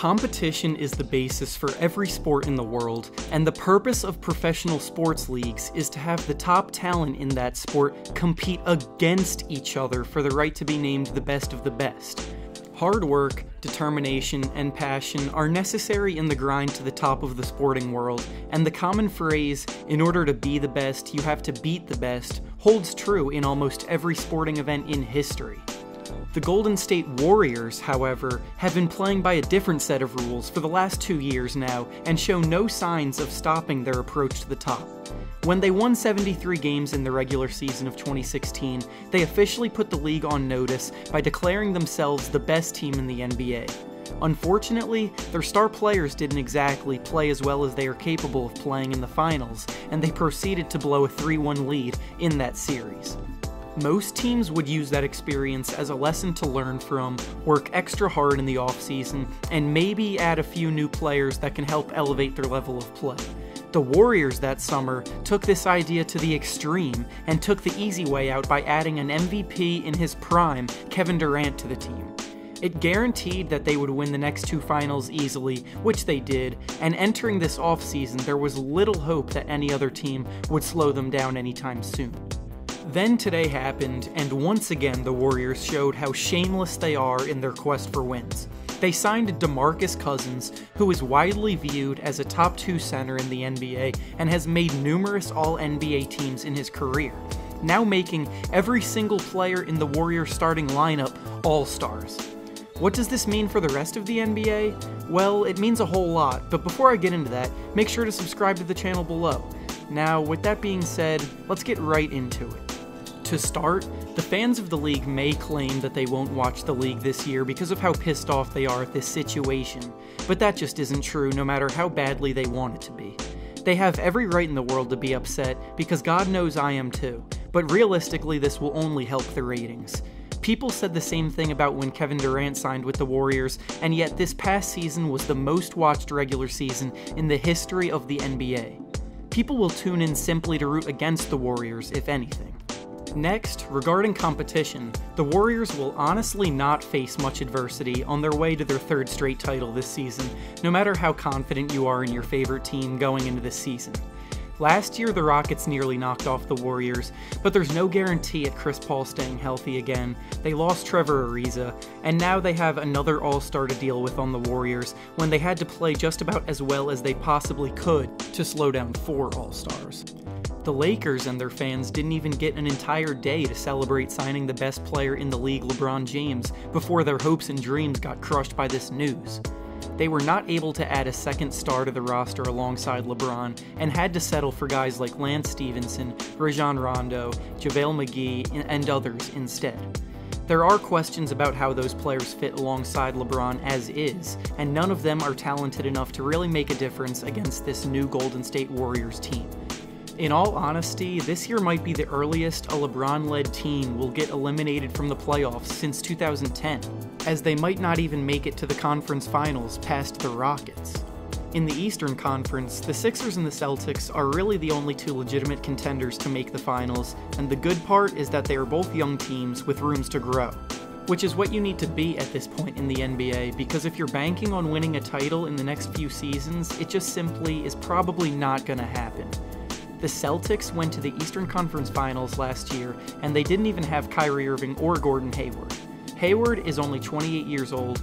Competition is the basis for every sport in the world, and the purpose of professional sports leagues is to have the top talent in that sport compete against each other for the right to be named the best of the best. Hard work, determination, and passion are necessary in the grind to the top of the sporting world, and the common phrase, "in order to be the best, you have to beat the best," holds true in almost every sporting event in history. The Golden State Warriors, however, have been playing by a different set of rules for the last 2 years now, and show no signs of stopping their approach to the top. When they won 73 games in the regular season of 2016, they officially put the league on notice by declaring themselves the best team in the NBA. Unfortunately, their star players didn't exactly play as well as they are capable of playing in the finals, and they proceeded to blow a 3-1 lead in that series. Most teams would use that experience as a lesson to learn from, work extra hard in the offseason, and maybe add a few new players that can help elevate their level of play. The Warriors that summer took this idea to the extreme and took the easy way out by adding an MVP in his prime, Kevin Durant, to the team. It guaranteed that they would win the next 2 finals easily, which they did, and entering this offseason there was little hope that any other team would slow them down anytime soon. Then today happened, and once again the Warriors showed how shameless they are in their quest for wins. They signed Demarcus Cousins, who is widely viewed as a top 2 center in the NBA and has made numerous All-NBA teams in his career, now making every single player in the Warriors starting lineup All-Stars. What does this mean for the rest of the NBA? Well, it means a whole lot, but before I get into that, make sure to subscribe to the channel below. Now, with that being said, let's get right into it. To start, the fans of the league may claim that they won't watch the league this year because of how pissed off they are at this situation, but that just isn't true no matter how badly they want it to be. They have every right in the world to be upset, because God knows I am too, but realistically this will only help the ratings. People said the same thing about when Kevin Durant signed with the Warriors, and yet this past season was the most watched regular season in the history of the NBA. People will tune in simply to root against the Warriors, if anything. Next, regarding competition, the Warriors will honestly not face much adversity on their way to their 3rd straight title this season, no matter how confident you are in your favorite team going into this season. Last year, the Rockets nearly knocked off the Warriors, but there's no guarantee at Chris Paul staying healthy again. They lost Trevor Ariza, and now they have another All-Star to deal with on the Warriors when they had to play just about as well as they possibly could to slow down 4 All-Stars. The Lakers and their fans didn't even get an entire day to celebrate signing the best player in the league, LeBron James, before their hopes and dreams got crushed by this news. They were not able to add a second star to the roster alongside LeBron, and had to settle for guys like Lance Stevenson, Rajon Rondo, JaVale McGee, and others instead. There are questions about how those players fit alongside LeBron as is, and none of them are talented enough to really make a difference against this new Golden State Warriors team. In all honesty, this year might be the earliest a LeBron-led team will get eliminated from the playoffs since 2010, as they might not even make it to the conference finals past the Rockets. In the Eastern Conference, the Sixers and the Celtics are really the only 2 legitimate contenders to make the finals, and the good part is that they are both young teams with rooms to grow, which is what you need to be at this point in the NBA, because if you're banking on winning a title in the next few seasons, it just simply is probably not gonna happen. The Celtics went to the Eastern Conference Finals last year, and they didn't even have Kyrie Irving or Gordon Hayward. Hayward is only 28 years old,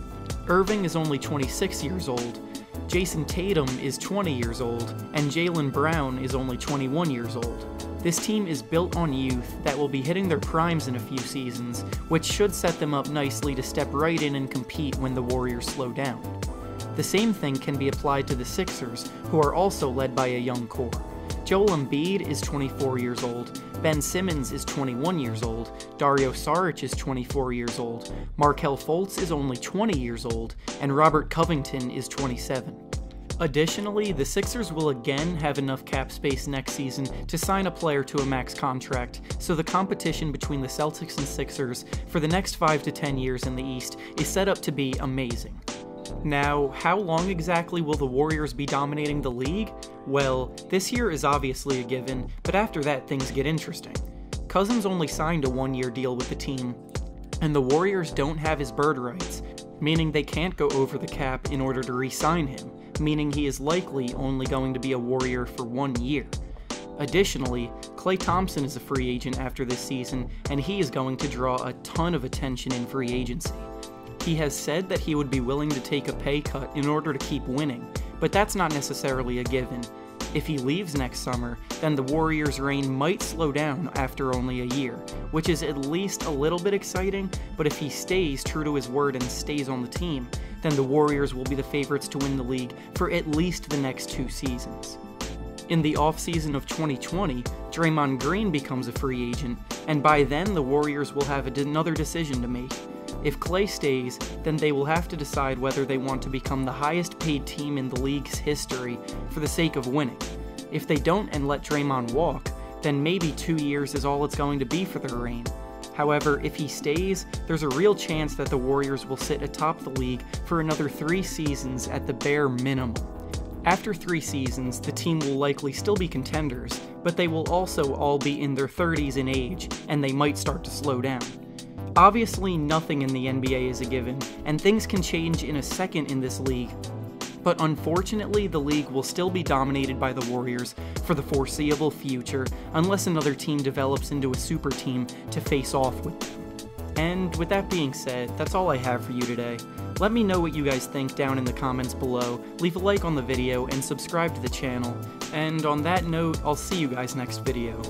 Irving is only 26 years old, Jason Tatum is 20 years old, and Jaylen Brown is only 21 years old. This team is built on youth that will be hitting their primes in a few seasons, which should set them up nicely to step right in and compete when the Warriors slow down. The same thing can be applied to the Sixers, who are also led by a young core. Joel Embiid is 24 years old, Ben Simmons is 21 years old, Dario Saric is 24 years old, Markelle Fultz is only 20 years old, and Robert Covington is 27. Additionally, the Sixers will again have enough cap space next season to sign a player to a max contract, so the competition between the Celtics and Sixers for the next 5 to 10 years in the East is set up to be amazing. Now, how long exactly will the Warriors be dominating the league? Well, this year is obviously a given, but after that things get interesting. Cousins only signed a 1-year deal with the team, and the Warriors don't have his bird rights, meaning they can't go over the cap in order to re-sign him, meaning he is likely only going to be a Warrior for 1 year. Additionally, Klay Thompson is a free agent after this season, and he is going to draw a ton of attention in free agency. He has said that he would be willing to take a pay cut in order to keep winning, but that's not necessarily a given. If he leaves next summer, then the Warriors' reign might slow down after only a year, which is at least a little bit exciting, but if he stays true to his word and stays on the team, then the Warriors will be the favorites to win the league for at least the next 2 seasons. In the offseason of 2020, Draymond Green becomes a free agent, and by then the Warriors will have another decision to make. If Klay stays, then they will have to decide whether they want to become the highest paid team in the league's history for the sake of winning. If they don't and let Draymond walk, then maybe 2 years is all it's going to be for their reign. However, if he stays, there's a real chance that the Warriors will sit atop the league for another 3 seasons at the bare minimum. After 3 seasons, the team will likely still be contenders, but they will also all be in their 30s in age, and they might start to slow down. Obviously, nothing in the NBA is a given, and things can change in a second in this league, but unfortunately the league will still be dominated by the Warriors for the foreseeable future unless another team develops into a super team to face off with them. And with that being said, that's all I have for you today. Let me know what you guys think down in the comments below, leave a like on the video, and subscribe to the channel. And on that note, I'll see you guys next video.